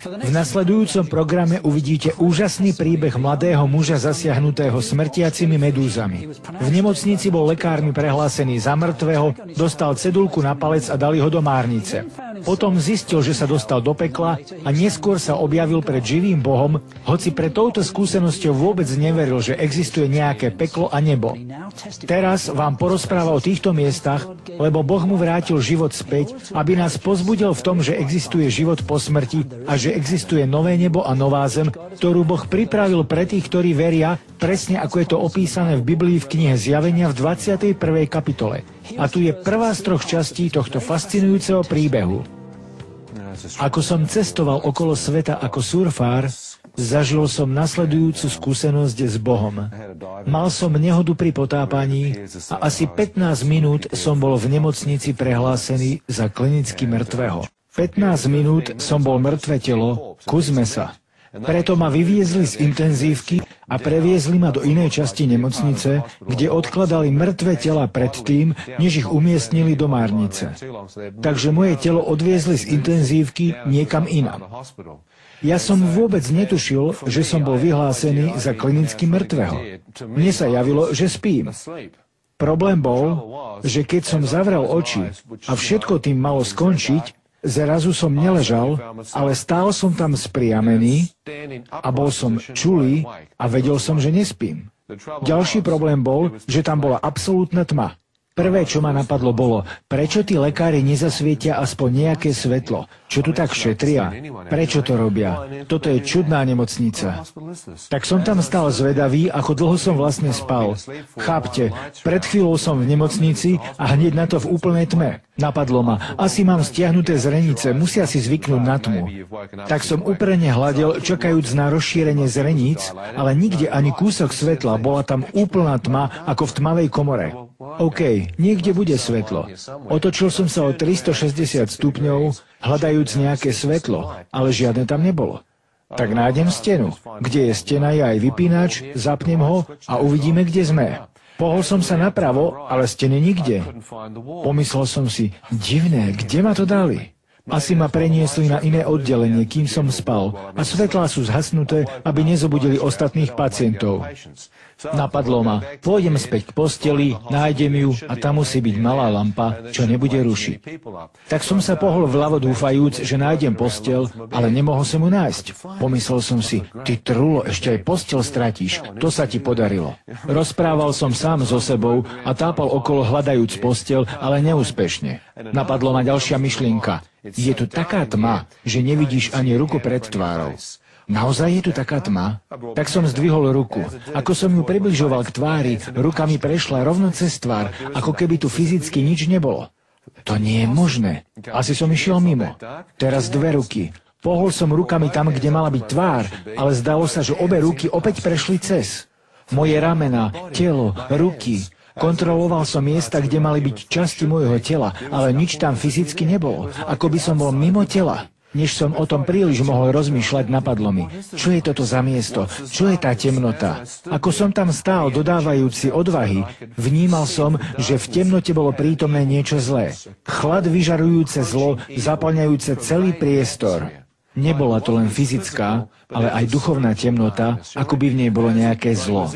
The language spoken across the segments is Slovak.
V nasledujúcom programe uvidíte úžasný príbeh mladého muža zasiahnutého smrtiacimi medúzami. V nemocnici bol lekármi prehlásený za mŕtvého, dostal cedulku na palec a dali ho do márnice. Potom zistil, že sa dostal do pekla a neskôr sa objavil pred živým Bohom, hoci pre touto skúsenosťou vôbec neveril, že existuje nejaké peklo a nebo. Teraz vám porozpráva o týchto miestach, lebo Boh mu vrátil život späť, aby nás pozbudil v tom, že existuje život po smrti a že existuje nové nebo a nová zem, ktorú Boh pripravil pre tých, ktorí veria, presne ako je to opísané v Biblii v knihe Zjavenia v 21. kapitole. A tu je prvá z 3 častí tohto fascinujúceho príbehu. Ako som cestoval okolo sveta ako surfár, zažil som nasledujúcu skúsenosť s Bohom. Mal som nehodu pri potápaní a asi 15 minút som bol v nemocnici prehlásený za klinicky mŕtvého. 15 minút som bol mŕtve telo, kúsme sa. Preto ma vyviezli z intenzívky a previezli ma do inej časti nemocnice, kde odkladali mŕtve tela predtým, než ich umiestnili do márnice. Takže moje telo odviezli z intenzívky niekam inam. Ja som vôbec netušil, že som bol vyhlásený za klinicky mŕtvého. Mne sa javilo, že spím. Problém bol, že keď som zavrel oči a všetko tým malo skončiť, zrazu som neležal, ale stál som tam spriamený a bol som čulý a vedel som, že nespím. Ďalší problém bol, že tam bola absolútna tma. Prvé, čo ma napadlo, bolo, prečo tí lekári nezasvietia aspoň nejaké svetlo? Čo tu tak šetria? Prečo to robia? Toto je čudná nemocnica. Tak som tam stál zvedavý, ako dlho som vlastne spal. Chápte, pred chvíľou som v nemocnici a hneď na to v úplnej tme. Napadlo ma, asi mám stiahnuté zrenice, musia si zvyknúť na tmu. Tak som úperne hľadel, čakajúc na rozšírenie zreníc, ale nikde ani kúsok svetla, bola tam úplná tma, ako v tmavej komore. OK, niekde bude svetlo. Otočil som sa o 360 stupňov, hľadajúc nejaké svetlo, ale žiadne tam nebolo. Tak nájdem stenu. Kde je stena, je aj vypínač, zapnem ho a uvidíme, kde sme. Pohol som sa napravo, ale steny nikde. Pomyslel som si, divné, kde ma to dali? Asi ma preniesli na iné oddelenie, kým som spal, a svetlá sú zhasnuté, aby nezobudili ostatných pacientov. Napadlo ma, pôjdem späť k posteli, nájdem ju a tam musí byť malá lampa, čo nebude rušiť. Tak som sa pohol vľavo dúfajúc, že nájdem posteľ, ale nemohol som ju nájsť. Pomyslel som si, ty trulo, ešte aj posteľ stratíš, to sa ti podarilo. Rozprával som sám so sebou a tápal okolo hľadajúc posteľ, ale neúspešne. Napadlo ma ďalšia myšlienka. Je tu taká tma, že nevidíš ani ruku pred tvárou. Naozaj je tu taká tma? Tak som zdvihol ruku. Ako som ju približoval k tvári, ruka mi prešla rovno cez tvár, ako keby tu fyzicky nič nebolo. To nie je možné. Asi som išiel mimo. Teraz 2 ruky. Pohol som rukami tam, kde mala byť tvár, ale zdalo sa, že obe ruky opäť prešli cez. Moje ramena, telo, ruky. Kontroloval som miesta, kde mali byť časti môjho tela, ale nič tam fyzicky nebolo. Ako by som bol mimo tela. Než som o tom príliš mohol rozmýšľať, napadlo mi, čo je toto za miesto, čo je tá temnota. Ako som tam stál, dodávajúci odvahy, vnímal som, že v temnote bolo prítomné niečo zlé. Chlad vyžarujúce zlo, zaplňajúce celý priestor. Nebola to len fyzická, ale aj duchovná temnota, ako by v nej bolo nejaké zlo.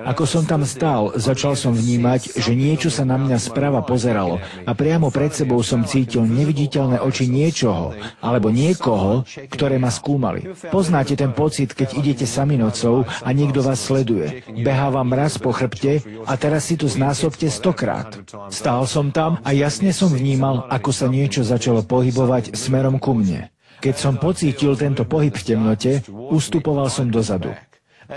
Ako som tam stál, začal som vnímať, že niečo sa na mňa sprava pozeralo a priamo pred sebou som cítil neviditeľné oči niečoho, alebo niekoho, ktoré ma skúmali. Poznáte ten pocit, keď idete sami nocou a niekto vás sleduje. Behá vám raz po chrbte a teraz si to znásobte 100-krát. Stál som tam a jasne som vnímal, ako sa niečo začalo pohybovať smerom ku mne. Keď som pocítil tento pohyb v temnote, ustupoval som dozadu.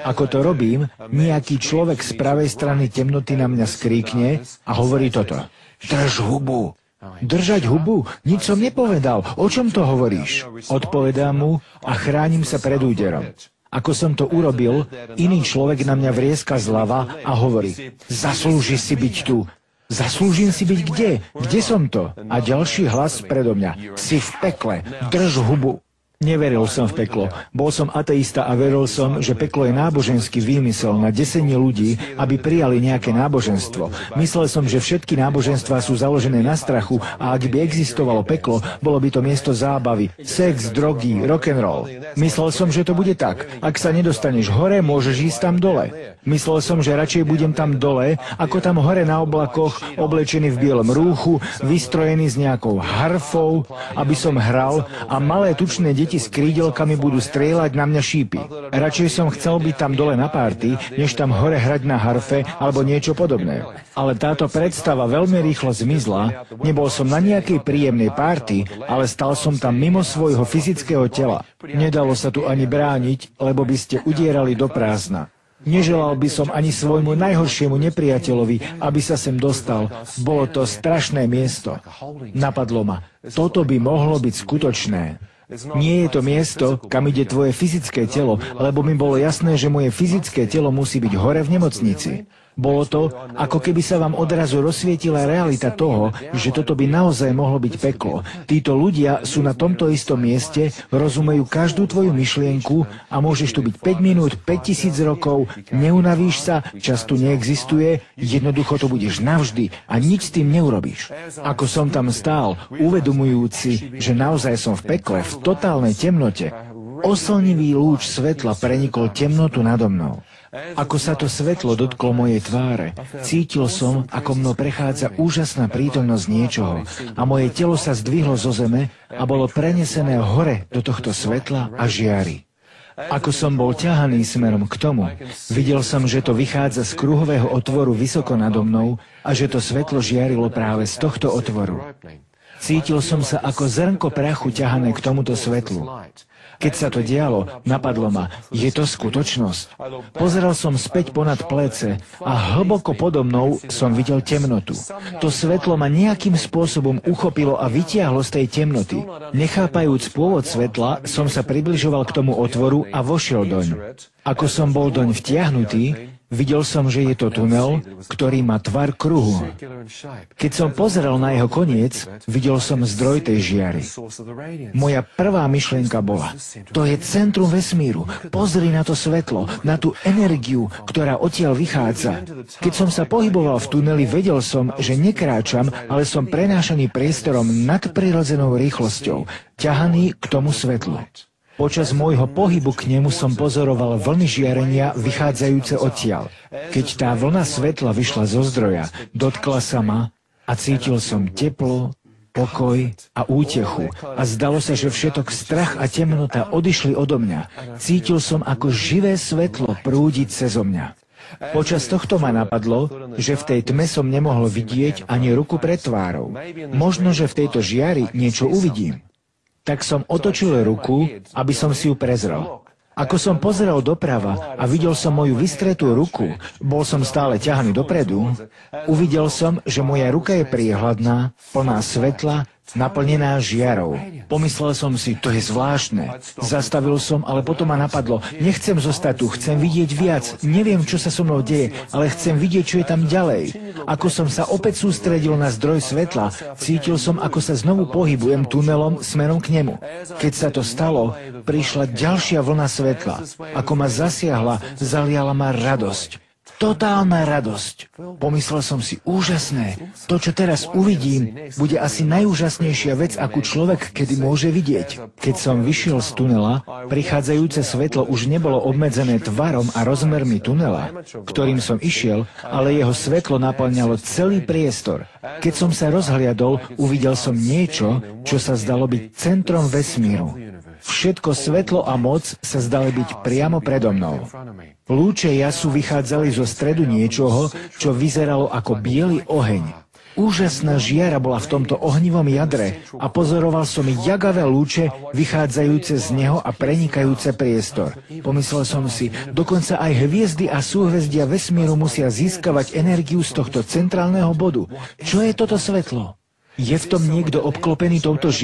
Ako to robím, nejaký človek z pravej strany temnoty na mňa skríkne a hovorí toto. Drž hubu. Držať hubu? Nič som nepovedal. O čom to hovoríš? Odpovedám mu a chránim sa pred úderom. Ako som to urobil, iný človek na mňa vrieska zľava a hovorí. Zaslúži si byť tu. Zaslúžim si byť kde? Kde som to? A ďalší hlas predo mňa. Si v pekle. Drž hubu. Neveril som v peklo. Bol som ateista a veril som, že peklo je náboženský výmysel na desenie ľudí, aby prijali nejaké náboženstvo. Myslel som, že všetky náboženstvá sú založené na strachu a ak by existovalo peklo, bolo by to miesto zábavy, sex, drogy, rock'n'roll. Myslel som, že to bude tak. Ak sa nedostaneš hore, môžeš ísť tam dole. Myslel som, že radšej budem tam dole, ako tam hore na oblakoch, oblečený v bielom rúchu, vystrojený s nejakou harfou, aby som hral a malé tučné deti s krídelkami budú strieľať na mňa šípy. Radšej som chcel byť tam dole na párty, než tam hore hrať na harfe alebo niečo podobné. Ale táto predstava veľmi rýchlo zmizla, nebol som na nejakej príjemnej párty, ale stal som tam mimo svojho fyzického tela. Nedalo sa tu ani brániť, lebo by ste udierali do prázdna. Neželal by som ani svojmu najhoršiemu nepriateľovi, aby sa sem dostal. Bolo to strašné miesto. Napadlo ma, toto by mohlo byť skutočné. Nie je to miesto, kam ide tvoje fyzické telo, lebo mi bolo jasné, že moje fyzické telo musí byť hore v nemocnici. Bolo to, ako keby sa vám odrazu rozsvietila realita toho, že toto by naozaj mohlo byť peklo. Títo ľudia sú na tomto istom mieste, rozumejú každú tvoju myšlienku a môžeš tu byť 5 minút, 5000 rokov, neunavíš sa, čas tu neexistuje, jednoducho to budeš navždy a nič s tým neurobíš. Ako som tam stál, uvedomujúci, že naozaj som v pekle, v totálnej temnote, oslnivý lúč svetla prenikol temnotu nado mnou. Ako sa to svetlo dotklo mojej tváre, cítil som, ako mnou prechádza úžasná prítomnosť niečoho a moje telo sa zdvihlo zo zeme a bolo prenesené hore do tohto svetla a žiary. Ako som bol ťahaný smerom k tomu, videl som, že to vychádza z kruhového otvoru vysoko nado mnou a že to svetlo žiarilo práve z tohto otvoru. Cítil som sa ako zrnko prachu ťahané k tomuto svetlu. Keď sa to dialo, napadlo ma, je to skutočnosť. Pozeral som späť ponad plece a hlboko podo mnou som videl temnotu. To svetlo ma nejakým spôsobom uchopilo a vytiahlo z tej temnoty. Nechápajúc pôvod svetla, som sa približoval k tomu otvoru a vošiel doň. Ako som bol doň vtiahnutý, videl som, že je to tunel, ktorý má tvar kruhu. Keď som pozeral na jeho koniec, videl som zdroj tej žiary. Moja prvá myšlienka bola, to je centrum vesmíru. Pozri na to svetlo, na tú energiu, ktorá odtiaľ vychádza. Keď som sa pohyboval v tuneli, vedel som, že nekráčam, ale som prenášaný priestorom nadprirodzenou rýchlosťou, ťahaný k tomu svetlu. Počas môjho pohybu k nemu som pozoroval vlny žiarenia vychádzajúce odtiaľ. Keď tá vlna svetla vyšla zo zdroja, dotkla sa ma a cítil som teplo, pokoj a útechu. A zdalo sa, že všetok strach a temnota odišli odo mňa. Cítil som, ako živé svetlo prúdi cezo mňa. Počas tohto ma napadlo, že v tej tme som nemohol vidieť ani ruku pred tvárou. Možno, že v tejto žiari niečo uvidím. Tak som otočil ruku, aby som si ju prezrel. Ako som pozeral doprava a videl som moju vystretú ruku, bol som stále ťahaný dopredu, uvidel som, že moja ruka je priehľadná, plná svetla, naplnená žiarou. Pomyslel som si, to je zvláštne. Zastavil som, ale potom ma napadlo, nechcem zostať tu, chcem vidieť viac, neviem, čo sa so mnou deje, ale chcem vidieť, čo je tam ďalej. Ako som sa opäť sústredil na zdroj svetla, cítil som, ako sa znovu pohybujem tunelom smerom k nemu. Keď sa to stalo, prišla ďalšia vlna svetla. Ako ma zasiahla, zaliala ma radosť. Totálna radosť. Pomyslel som si, úžasné. To, čo teraz uvidím, bude asi najúžasnejšia vec, akú človek kedy môže vidieť. Keď som vyšiel z tunela, prichádzajúce svetlo už nebolo obmedzené tvarom a rozmermi tunela, ktorým som išiel, ale jeho svetlo naplňalo celý priestor. Keď som sa rozhliadol, uvidel som niečo, čo sa zdalo byť centrom vesmíru. Všetko svetlo a moc sa zdali byť priamo predo mnou. Lúče jasu vychádzali zo stredu niečoho, čo vyzeralo ako biely oheň. Úžasná žiara bola v tomto ohnivom jadre a pozoroval som jagavé lúče vychádzajúce z neho a prenikajúce priestor. Pomyslel som si, dokonca aj hviezdy a súhvezdia vesmíru musia získavať energiu z tohto centrálneho bodu. Čo je toto svetlo? Je v tom niekto obklopený touto žiarou?